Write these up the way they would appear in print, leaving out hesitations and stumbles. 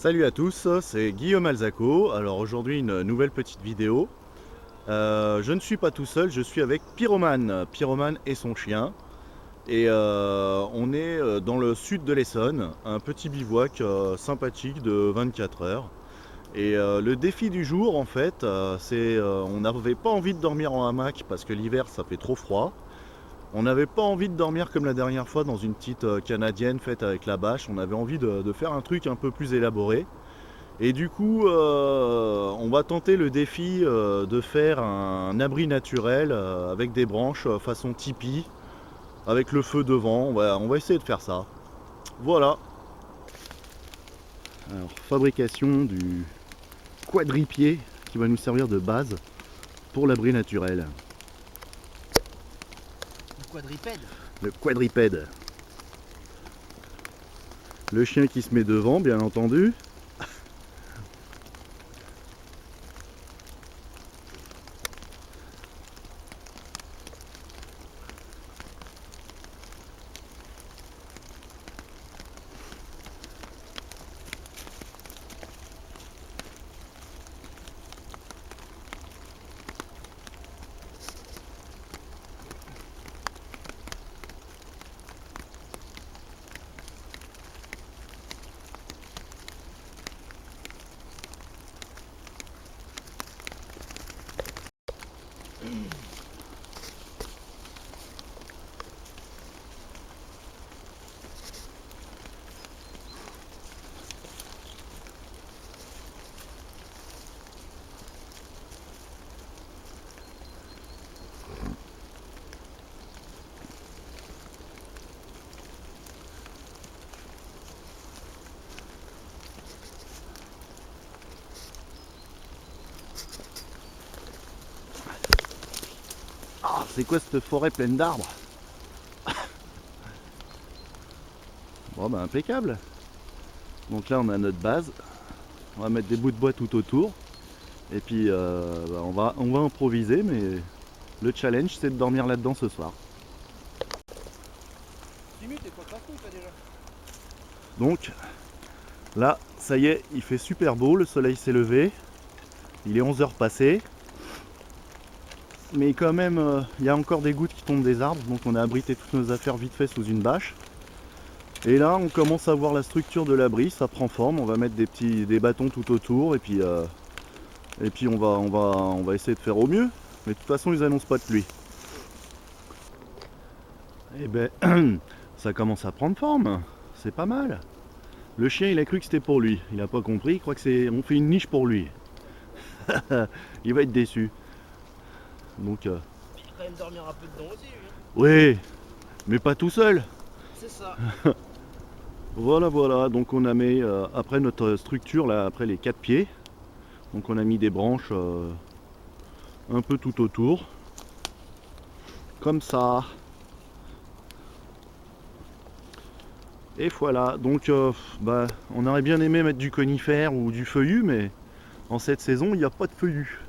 Salut à tous, c'est Guillaume Alzaco. Alors aujourd'hui une nouvelle petite vidéo. Je ne suis pas tout seul, je suis avec Pyromane et son chien. Et on est dans le sud de l'Essonne, un petit bivouac sympathique de 24 heures. Et le défi du jour en fait, c'est on n'avait pas envie de dormir en hamac parce que l'hiver ça fait trop froid. On n'avait pas envie de dormir comme la dernière fois dans une petite canadienne faite avec la bâche. On avait envie de faire un truc un peu plus élaboré. Et du coup, on va tenter le défi de faire un abri naturel avec des branches façon tipi, avec le feu devant. On va essayer de faire ça. Voilà. Alors, fabrication du quadripied qui va nous servir de base pour l'abri naturel. Le quadripède. Le quadripède. Le chien qui se met devant, bien entendu. Ah, c'est quoi cette forêt pleine d'arbres? Bon bah impeccable. Donc là on a notre base. On va mettre des bouts de bois tout autour. Et puis on va improviser, mais le challenge c'est de dormir là-dedans ce soir. Donc là, ça y est, il fait super beau, le soleil s'est levé. Il est 11 h passé. Mais quand même, il y a encore des gouttes qui tombent des arbres, donc on a abrité toutes nos affaires vite fait sous une bâche. Et là, on commence à voir la structure de l'abri, ça prend forme. On va mettre des bâtons tout autour, et puis on va essayer de faire au mieux. Mais de toute façon, ils annoncent pas de pluie. Et ben, ça commence à prendre forme. C'est pas mal. Le chien, il a cru que c'était pour lui. Il a pas compris. Il croit que on fait une niche pour lui. Il va être déçu. Donc, Il va quand même dormir un peu dedans aussi, lui. oui, mais pas tout seul. C'est ça. Voilà. Donc on a mis après notre structure là, après les 4 pieds. Donc on a mis des branches un peu tout autour, comme ça. Et voilà. Donc on aurait bien aimé mettre du conifère ou du feuillu, mais en cette saison il n'y a pas de feuillu.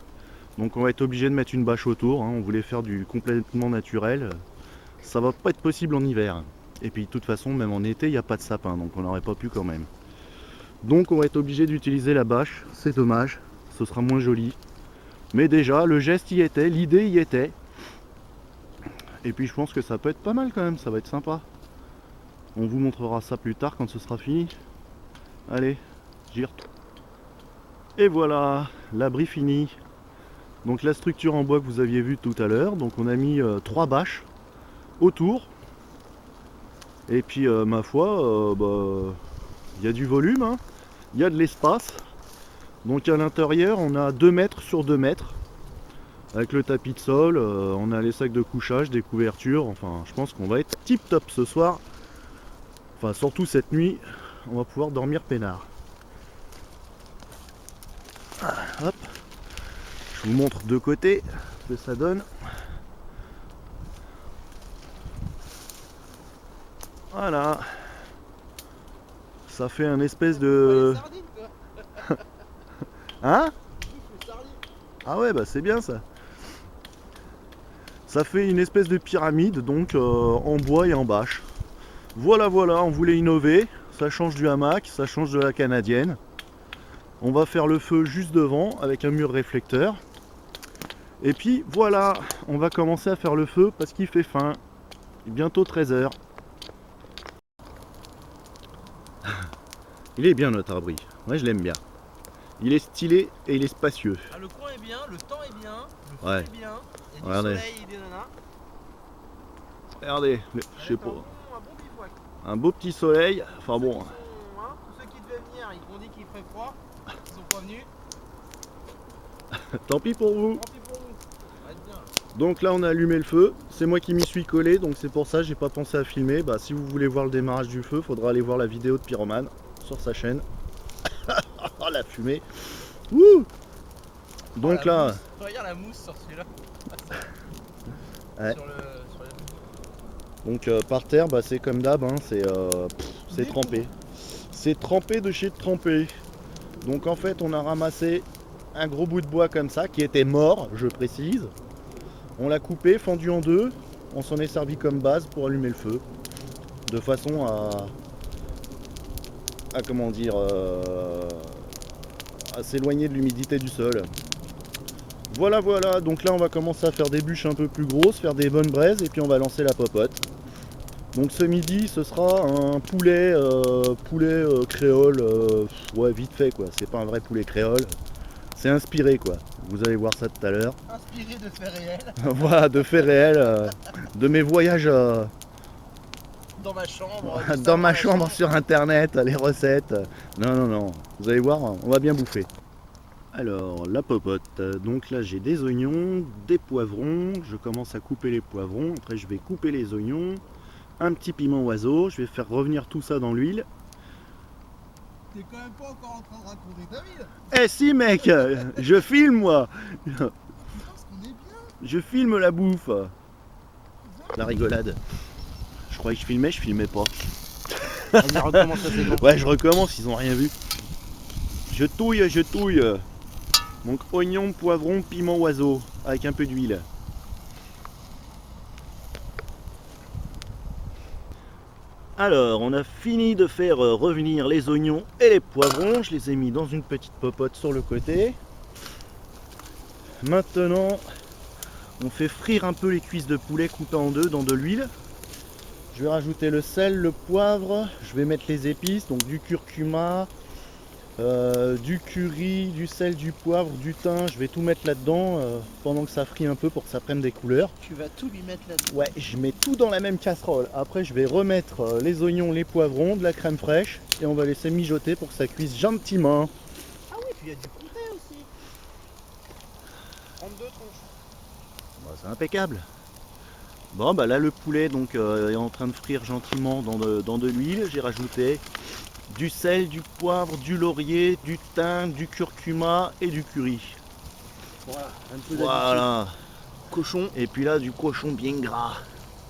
Donc on va être obligé de mettre une bâche autour. On voulait faire du complètement naturel. Ça va pas être possible en hiver. Et puis de toute façon, même en été, il n'y a pas de sapin, donc on n'aurait pas pu quand même. Donc on va être obligé d'utiliser la bâche, c'est dommage, ce sera moins joli. Mais déjà, le geste y était, l'idée y était. Et puis je pense que ça peut être pas mal quand même, ça va être sympa. On vous montrera ça plus tard quand ce sera fini. Allez, gire. Et voilà, l'abri fini. Donc la structure en bois que vous aviez vue tout à l'heure, donc on a mis 3 bâches autour. Et puis ma foi, il y a du volume, hein. Il y a de l'espace. Donc à l'intérieur on a 2 mètres sur 2 mètres. Avec le tapis de sol, on a les sacs de couchage, des couvertures. Enfin je pense qu'on va être tip top ce soir. Enfin surtout cette nuit, on va pouvoir dormir peinard. Hop. Je vous montre de côté ce que ça donne. Voilà. Ça fait un espèce de... Hein? Ah ouais, bah c'est bien ça. Ça fait une espèce de pyramide, donc en bois et en bâche. Voilà, on voulait innover. Ça change du hamac, ça change de la canadienne. On va faire le feu juste devant avec un mur réflecteur. Et puis voilà, on va commencer à faire le feu parce qu'il fait faim. Il est bientôt 13 h. Il est bien notre abri. Moi je l'aime bien. Il est stylé et il est spacieux. Ah, le coin est bien, le temps est bien, le feu Ouais. est bien, il y a du Regardez. soleil et des nanas. Regardez, je sais pas. Un bon bivouac. Un beau petit soleil. Enfin bon, Tous ceux qui devaient venir, ils ont dit qu'il ferait froid, ils sont pas venus. tant pis pour vous. Tant pis pour vous. Ça va être bien. Donc là on a allumé le feu. C'est moi qui m'y suis collé, donc c'est pour ça que j'ai pas pensé à filmer. Bah, si vous voulez voir le démarrage du feu, faudra aller voir la vidéo de Pyromane sur sa chaîne. Oh la fumée. Wouh. Donc la là, mousse. Regarde la mousse sur celui-là. Ouais. Sur la... donc par terre, bah, c'est comme d'hab, hein, c'est trempé. C'est trempé de chez trempé. Donc en fait on a ramassé un gros bout de bois comme ça, qui était mort, je précise. On l'a coupé, fendu en deux, on s'en est servi comme base pour allumer le feu. De façon à comment dire, à s'éloigner de l'humidité du sol. Voilà, voilà, donc là on va commencer à faire des bûches un peu plus grosses, faire des bonnes braises et puis on va lancer la popote. Donc ce midi ce sera un poulet, créole, ouais vite fait quoi, c'est pas un vrai poulet créole, c'est inspiré quoi, vous allez voir ça tout à l'heure. Inspiré de faits réels. Voilà, de faits réels, de mes voyages Dans ma chambre. dans ma chambre sur internet, les recettes. Non, non, non, vous allez voir, on va bien bouffer. Alors, la popote. Donc là, j'ai des oignons, des poivrons. Je commence à couper les poivrons. Après, je vais couper les oignons. Un petit piment oiseau. Je vais faire revenir tout ça dans l'huile. T'es quand même pas encore en train de raconter ta vie là. Eh si, mec, je filme, moi. Tu penses qu'on est bien. Je filme la bouffe. La rigolade. Je croyais que je filmais pas. Vas-y, recommence la séquence. Ouais, je recommence, ils ont rien vu. Je touille, je touille. Donc oignon, poivron, piment oiseau, avec un peu d'huile. Alors, on a fini de faire revenir les oignons et les poivrons. Je les ai mis dans une petite popote sur le côté. Maintenant, on fait frire un peu les cuisses de poulet coupées en deux dans de l'huile. Je vais rajouter le sel, le poivre, je vais mettre les épices, donc du curcuma, du curry, du sel, du poivre, du thym. Je vais tout mettre là-dedans pendant que ça frit un peu pour que ça prenne des couleurs. Tu vas tout lui mettre là-dedans. Ouais, je mets tout dans la même casserole. Après, je vais remettre les oignons, les poivrons, de la crème fraîche et on va laisser mijoter pour que ça cuise gentiment. Ah oui, puis il y a du comté aussi. 32 tronches. Bah, c'est impeccable. Bon, bah là, le poulet donc, est en train de frire gentiment dans de l'huile. J'ai rajouté du sel, du poivre, du laurier, du thym, du curcuma et du curry. Voilà, un peu Voilà. cochon. Et puis là, du cochon bien gras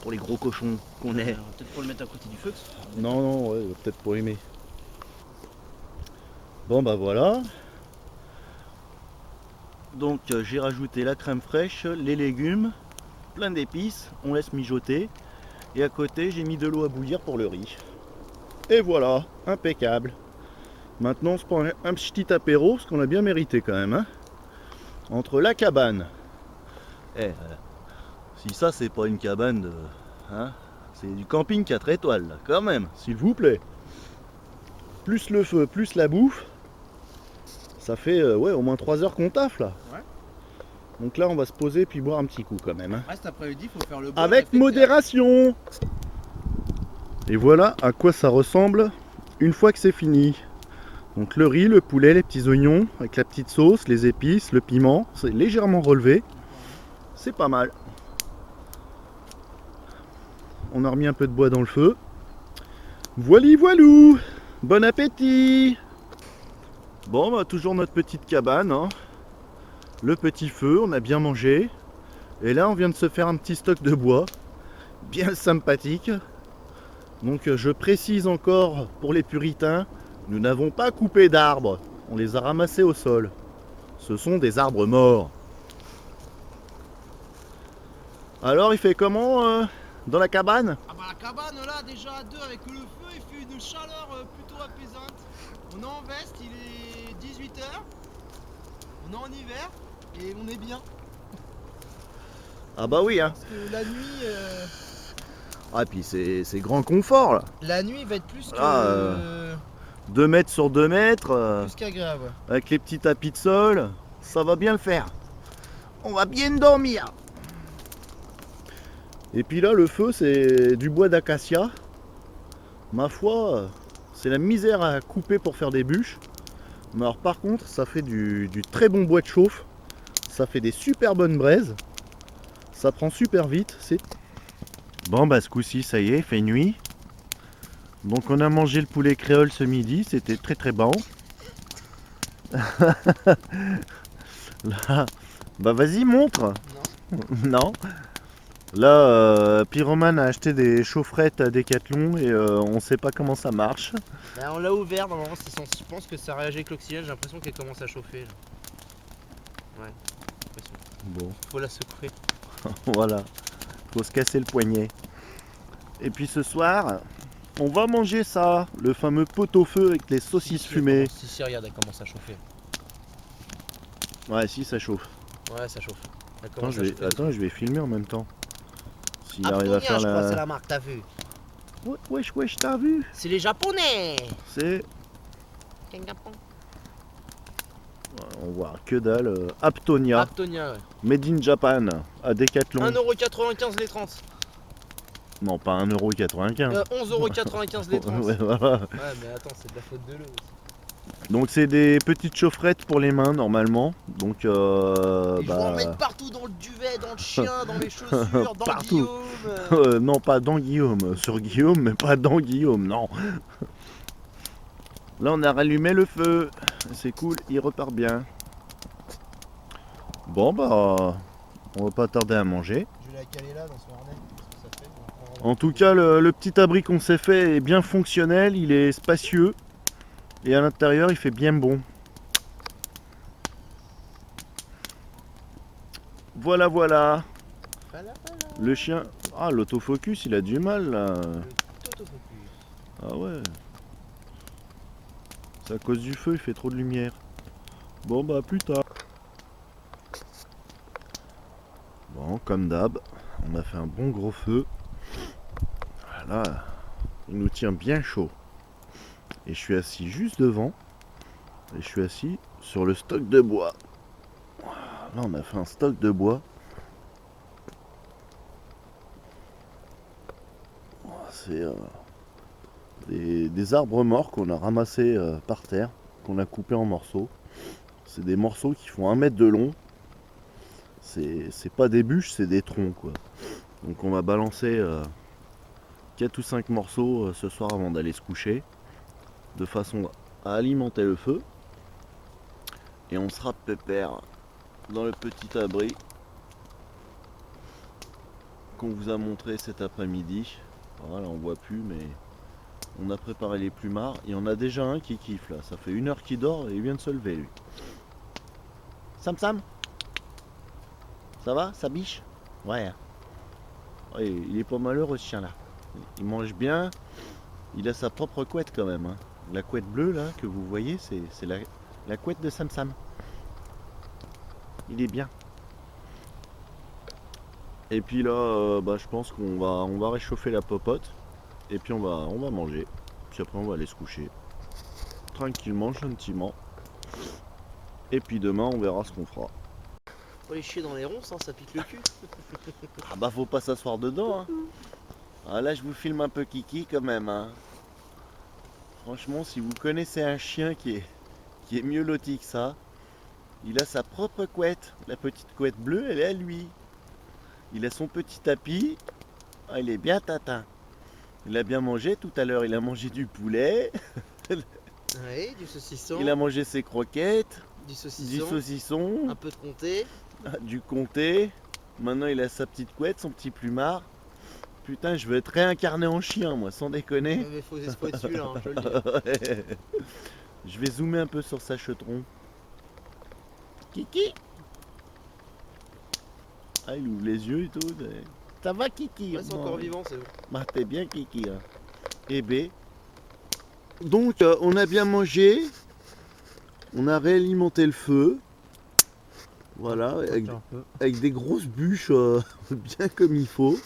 pour les gros cochons qu'on est. Peut-être pour le mettre à côté du feu. Non, non, ouais, peut-être pour aimer. Bon, bah voilà. Donc, j'ai rajouté la crème fraîche, les légumes, plein d'épices. On laisse mijoter. Et à côté, j'ai mis de l'eau à bouillir pour le riz. Et voilà, impeccable. Maintenant, on se prend un petit apéro, ce qu'on a bien mérité quand même. Hein, entre la cabane. Si ça, c'est pas une cabane de... Hein, c'est du camping 4 étoiles, là, quand même, s'il vous plaît. Plus le feu, plus la bouffe. Ça fait ouais, au moins 3 heures qu'on taffe, là. Ouais. Donc là, on va se poser puis boire un petit coup quand même. Hein. Ouais, cet après-midi, il faut faire le bon. Avec modération. Et voilà à quoi ça ressemble une fois que c'est fini. Donc le riz, le poulet, les petits oignons avec la petite sauce, les épices, le piment, c'est légèrement relevé. C'est pas mal. On a remis un peu de bois dans le feu. Voili voilou. Bon appétit. Bon, bah, toujours notre petite cabane. Hein. Le petit feu, on a bien mangé. Et là, on vient de se faire un petit stock de bois. Bien sympathique. Donc je précise encore pour les puritains, nous n'avons pas coupé d'arbres, on les a ramassés au sol. Ce sont des arbres morts. Alors il fait comment dans la cabane? Ah bah la cabane là, déjà à deux avec le feu, il fait une chaleur plutôt apaisante. On est en veste, il est est 18h, on est en hiver et on est bien. Ah bah oui hein. Parce que la nuit, Ah puis c'est grand confort là. la nuit va être plus Ah, que 2 mètres sur 2 mètres, plus qu'agréable. Ouais. avec les petits tapis de sol, ça va bien le faire. On va bien dormir. Et puis là le feu c'est du bois d'acacia. Ma foi, c'est la misère à couper pour faire des bûches. Mais alors par contre ça fait du très bon bois de chauffe. Ça fait des super bonnes braises. Ça prend super vite. Bon bah ce coup-ci ça y est, il fait nuit. Donc on a mangé le poulet créole ce midi, c'était très très bon. Là, bah vas-y montre. Non. Non. Là Pyroman a acheté des chaufferettes à Decathlon et on sait pas comment ça marche. Bah, on l'a ouvert, normalement je pense que ça réagit avec l'oxygène, j'ai l'impression qu'elle commence à chauffer. Là. Ouais, j'ai l'impression. Bon, Faut la secouer. voilà. Faut se casser le poignet. Et puis ce soir, on va manger ça, le fameux pot-au-feu avec les saucisses fumées. Si, regarde, elle commence à chauffer. Ouais, si ça chauffe. Ouais, ça chauffe. Elle Attends, commence à chauffer. je vais filmer en même temps. S'il arrive Aptonia, à faire je crois, c'est la. la marque, t'as vu. Wesh, t'as vu? C'est les japonais. C'est. Quel Japon? On voit que dalle. Aptonia, Aptonia, ouais. made in Japan, à Decathlon. 1,95€ les 30. Non, pas 1,95€. 11,95€ les 30. Ouais, voilà. Ouais, mais attends, c'est de la faute de l'eau aussi. Donc c'est des petites chaufferettes pour les mains normalement. Donc Et je vais en mettre partout dans le duvet, dans le chien, dans les chaussures, dans Partout. Guillaume. Non, pas dans Guillaume. Sur Guillaume, mais pas dans Guillaume, non. Là, on a rallumé le feu. C'est cool, il repart bien. Bon, bah, on va pas tarder à manger. Je vais la caler là dans son harnais. Qu'est-ce que ça fait? En tout cas, le petit abri qu'on s'est fait est bien fonctionnel, il est spacieux. Et à l'intérieur, il fait bien bon. Voilà, voilà. Voilà. Le chien. Ah, l'autofocus, il a du mal là. Le autofocus. Ah ouais. C'est à cause du feu, il fait trop de lumière. Bon, bah, plus tard. Bon, comme d'hab, on a fait un bon gros feu. Voilà. Il nous tient bien chaud. Et je suis assis juste devant. Et je suis assis sur le stock de bois. Là, on a fait un stock de bois. C'est des arbres morts qu'on a ramassés par terre, qu'on a coupés en morceaux. C'est des morceaux qui font 1 mètre de long. C'est pas des bûches, c'est des troncs quoi. Donc on va balancer 4 ou 5 morceaux ce soir avant d'aller se coucher, de façon à alimenter le feu. Et on sera pépère dans le petit abri qu'on vous a montré cet après-midi. Voilà, on voit plus, mais on a préparé les plumards. Il y en a déjà un qui kiffe là. Ça fait 1 heure qu'il dort et il vient de se lever lui. Sam Sam, ça va, ça biche? Ouais. Ouais, il est pas malheureux ce chien là. Il mange bien. Il a sa propre couette quand même. Hein. La couette bleue là que vous voyez, c'est la couette de Sam Sam. Il est bien. Et puis là, bah, je pense on va réchauffer la popote. Et puis on va manger. Puis après on va aller se coucher. Tranquillement, gentiment. Et puis demain on verra ce qu'on fera. Faut aller chier dans les ronces, hein, ça pique le cul. Ah bah faut pas s'asseoir dedans. Hein. Ah là je vous filme un peu Kiki quand même. Hein. Franchement si vous connaissez un chien qui est mieux loti que ça, il a sa propre couette. La petite couette bleue elle est à lui. Il a son petit tapis. Ah, il est bien tatin. Il a bien mangé tout à l'heure. Il a mangé du poulet. Oui, du saucisson. Il a mangé ses croquettes. Du Du saucisson. saucisson. Un peu de comté. Du comté. Maintenant il a sa petite couette, son petit plumard. Putain, je veux être réincarné en chien, moi, sans déconner. Mais faut être celui-là, hein, je le dis. Je vais zoomer un peu sur sa chetron. Kiki. Ah, il ouvre les yeux et tout. Ça va, Kiki? Ouais, c'est encore vivant, c'est bon. Bah, t'es bien, Kiki. Hein. Eh ben. Donc, on a bien mangé. On a réalimenté le feu. Voilà, avec des grosses bûches bien comme il faut.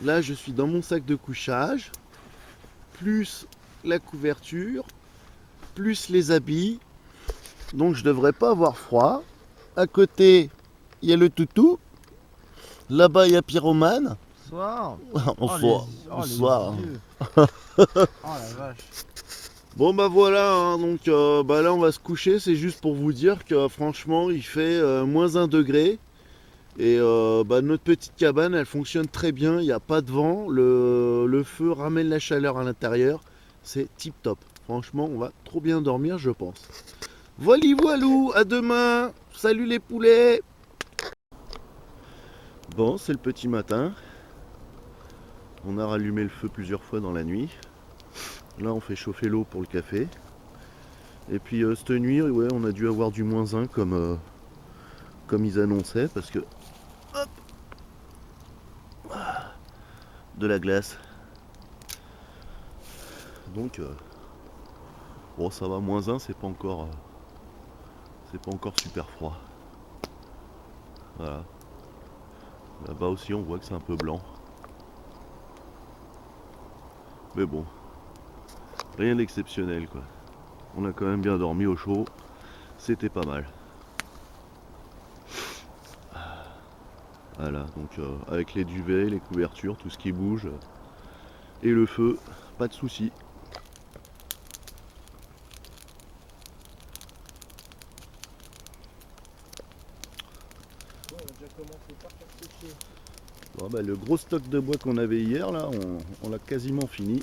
Là, je suis dans mon sac de couchage, plus la couverture, plus les habits. Donc, je devrais pas avoir froid. À côté, il y a le toutou. Là-bas, il y a Pyromane. Bonsoir. Bonsoir. Oh la vache. Bon bah voilà, hein, donc là on va se coucher, c'est juste pour vous dire que franchement il fait moins 1 degré et notre petite cabane elle fonctionne très bien, il n'y a pas de vent, le feu ramène la chaleur à l'intérieur, c'est tip top, franchement on va trop bien dormir je pense. Voilà voilou, à demain, salut les poulets. Bon c'est le petit matin, on a rallumé le feu plusieurs fois dans la nuit. Là on fait chauffer l'eau pour le café. Et puis cette nuit, ouais, on a dû avoir du -1 comme ils annonçaient parce que hop, de la glace. Donc bon ça va, -1 c'est pas encore super froid. Voilà. Là-bas aussi on voit que c'est un peu blanc. Mais bon. Rien d'exceptionnel quoi. On a quand même bien dormi au chaud. C'était pas mal. Voilà, donc avec les duvets, les couvertures, tout ce qui bouge. Et le feu, pas de soucis. Bon, on a déjà commencé par faire sécher. Bon, le gros stock de bois qu'on avait hier, là, on l'a quasiment fini.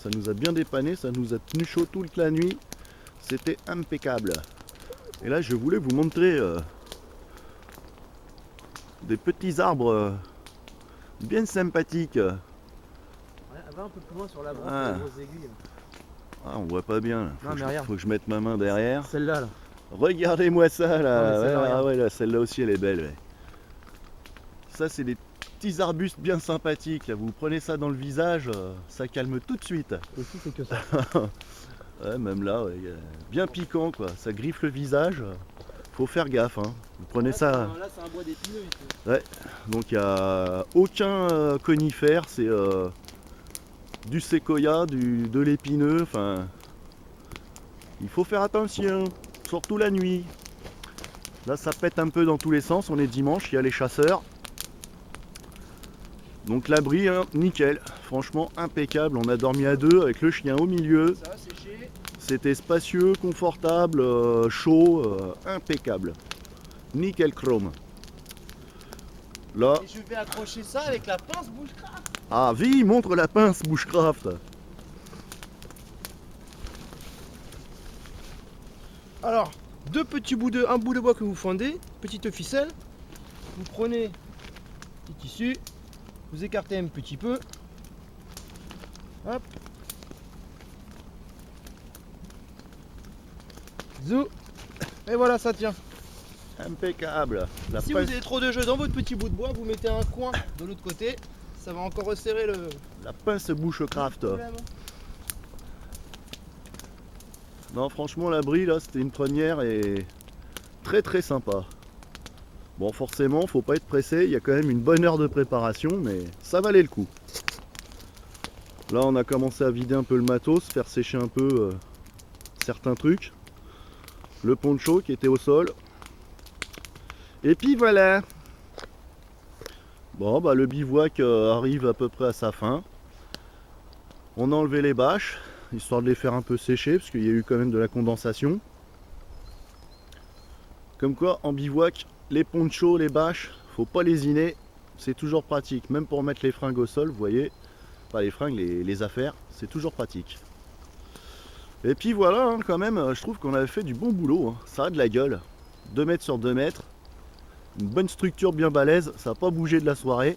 Ça nous a bien dépanné, ça nous a tenu chaud toute la nuit. C'était impeccable. Et là, je voulais vous montrer des petits arbres bien sympathiques. Ouais, va un peu plus loin sur la branche, Ah. les grosses aiguilles. Ah, on voit pas bien. Faut que je mette ma main derrière. Celle-là, là. Regardez-moi ça là. Non, mais celle-là, ouais, là, celle-là aussi elle est belle. Ouais. Ça c'est des petits arbustes bien sympathiques. Là. Vous prenez ça dans le visage, ça calme tout de suite. Ici, c'est que ça. Ouais, même là, ouais, bien piquant quoi. Ça griffe le visage. Faut faire gaffe. Hein. Vous prenez ça. Là, c'est un bois d'épineux ici. Ouais. Donc il n'y a aucun conifère. C'est du séquoia, de l'épineux. Enfin, il faut faire attention. Surtout la nuit. Là ça pète un peu dans tous les sens, on est dimanche, il y a les chasseurs. Donc l'abri, hein, nickel, franchement impeccable, on a dormi à 2 avec le chien au milieu. Ça va sécher. C'était spacieux, confortable, chaud, impeccable. Nickel chrome. Là, Et je vais accrocher ça avec la pince Bushcraft. ah vie, montre la pince Bushcraft. Alors, un bout de bois que vous fendez, petite ficelle, vous prenez petit tissu, vous écartez un petit peu, hop, zou, et voilà, ça tient. Impeccable. La Si pince, vous avez trop de jeu dans votre petit bout de bois, vous mettez un coin de l'autre côté, ça va encore resserrer le la pince Bushcraft. problème. Non franchement l'abri là c'était une première et très très sympa. Bon forcément faut pas être pressé, il y a quand même une bonne heure de préparation mais ça valait le coup. Là on a commencé à vider un peu le matos, faire sécher un peu certains trucs. Le poncho qui était au sol. Et puis voilà. Bon bah le bivouac arrive à peu près à sa fin. On a enlevé les bâches, histoire de les faire un peu sécher, parce qu'il y a eu quand même de la condensation. Comme quoi, en bivouac, les ponchos, les bâches, faut pas lésiner, c'est toujours pratique. Même pour mettre les fringues au sol, vous voyez, pas les fringues, les affaires, c'est toujours pratique. Et puis voilà, hein, quand même, je trouve qu'on avait fait du bon boulot, hein. Ça a de la gueule. 2 mètres sur 2 mètres, une bonne structure bien balèze, ça n'a pas bougé de la soirée.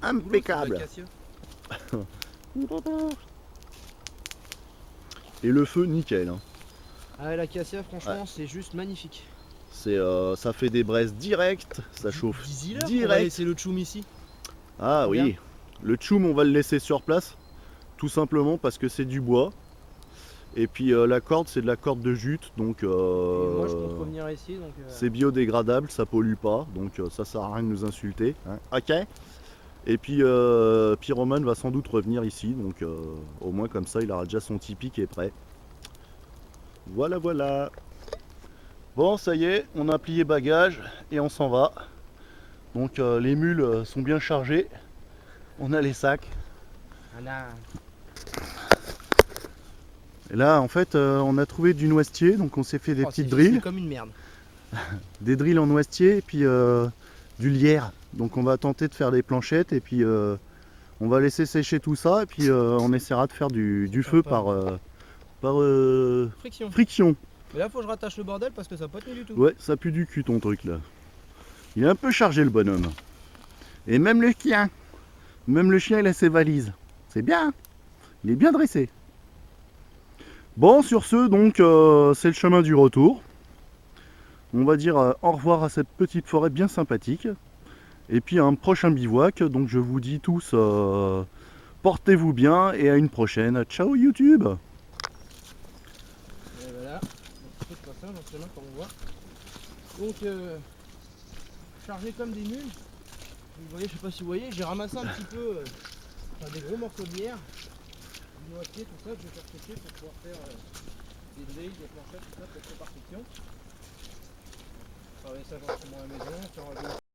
Impeccable. Et le feu, nickel. Hein. Ah ouais, l'acacia, franchement, c'est juste magnifique. Ça fait des braises directes, ça chauffe On va direct. laisser le tchoum ici. Ah Bien. oui, le tchoum on va le laisser sur place, tout simplement parce que c'est du bois. Et puis la corde, c'est de la corde de jute, donc Et moi je compte revenir ici, donc c'est biodégradable, ça pollue pas, donc ça sert à rien de nous insulter, hein. Ok. Et puis Roman va sans doute revenir ici, donc au moins comme ça il aura déjà son tipi qui est prêt. Voilà, voilà. Bon, ça y est, on a plié bagages et on s'en va. Donc les mules sont bien chargées. On a les sacs. Et là, en fait, on a trouvé du noisetier, donc on s'est fait des petites drills. C'est comme une merde. Des drills en noisetier et puis du lierre. Donc on va tenter de faire des planchettes et puis on va laisser sécher tout ça et puis on essaiera de faire du feu par friction. Mais là faut que je rattache le bordel parce que ça n'a pas tenu du tout. Ouais, ça pue du cul ton truc là. Il est un peu chargé le bonhomme. Et même le chien. Même le chien il a ses valises. C'est bien. Il est bien dressé. Bon, sur ce, donc c'est le chemin du retour. On va dire au revoir à cette petite forêt bien sympathique. Et puis à un prochain bivouac. Donc je vous dis tous, portez-vous bien et à une prochaine. Ciao YouTube. Et voilà, un petit peu de passage dans ce chemin comme on voit. Donc chargé comme des mules. Vous voyez, je sais pas si vous voyez, j'ai ramassé un petit peu des gros morceaux de lierre, du noisetier, tout ça, que je vais faire sécher pour pouvoir faire des drills, des planchettes, tout ça, pour faire par section. Travailler ça gentiment à la maison, faire un